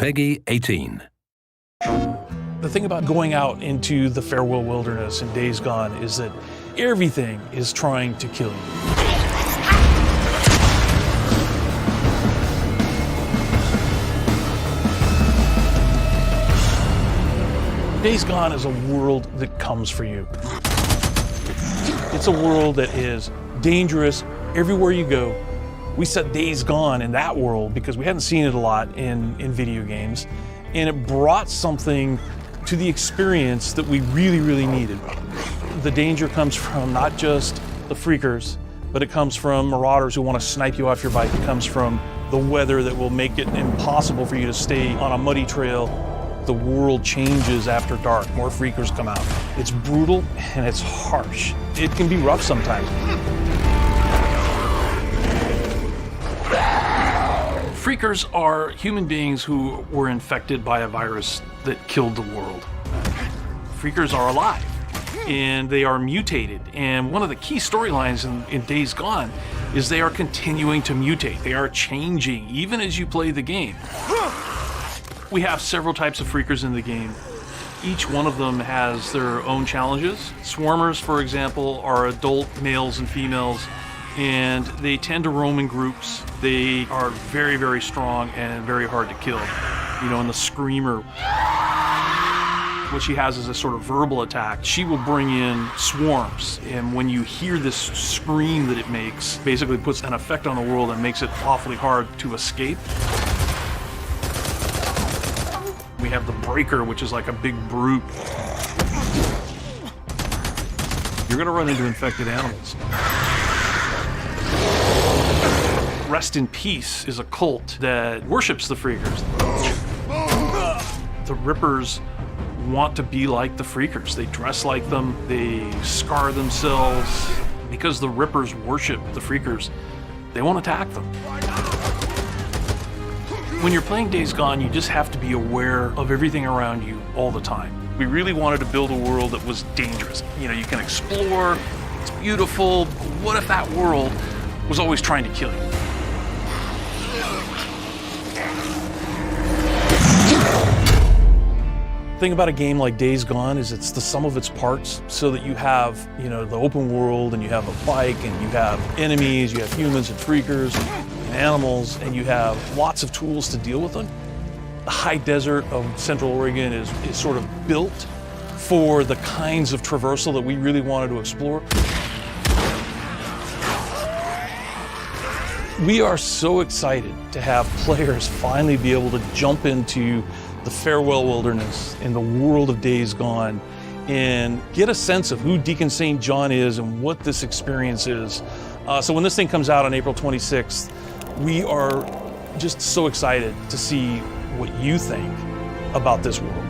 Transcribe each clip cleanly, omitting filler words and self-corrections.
Peggy 18. The thing about going out into the farewell wilderness in Days Gone is that everything is trying to kill you. Days Gone is a world that comes for you. It's a world that is dangerous everywhere you go. We set Days Gone in that world because we hadn't seen it a lot in video games, and it brought something to the experience that we really needed. The danger comes from not just the freakers, but it comes from marauders who want to snipe you off your bike. It comes from the weather that will make it impossible for you to stay on a muddy trail. The world changes after dark. More freakers come out. It's brutal and it's harsh. It can be rough sometimes. Freakers are human beings who were infected by a virus that killed the world. Freakers are alive and they are mutated. And one of the key storylines in Days Gone is they are continuing to mutate. They are changing even as you play the game. We have several types of freakers in the game. Each one of them has their own challenges. Swarmers, for example, are adult males and females, and they tend to roam in groups. They are very strong and very hard to kill. You know, in the Screamer, what she has is a sort of verbal attack. She will bring in swarms, and when you hear this scream that it makes, basically puts an effect on the world and makes it awfully hard to escape. We have the Breaker, which is like a big brute. You're gonna run into infected animals. Rest in Peace is a cult that worships the Freakers. The Rippers want to be like the Freakers. They dress like them, they scar themselves. Because the Rippers worship the Freakers, they won't attack them. When you're playing Days Gone, you just have to be aware of everything around you all the time. We really wanted to build a world that was dangerous. You know, you can explore, it's beautiful, but what if that world was always trying to kill you? The thing about a game like Days Gone is it's the sum of its parts, so that you have, you know, the open world, and you have a bike, and you have enemies, you have humans and freakers and animals, and you have lots of tools to deal with them. The high desert of Central Oregon is sort of built for the kinds of traversal that we really wanted to explore. We are so excited to have players finally be able to jump into the farewell wilderness in the world of Days Gone and get a sense of who Deacon St. John is and what this experience is. So when this thing comes out on April 26th, we are just so excited to see what you think about this world.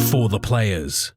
For the players.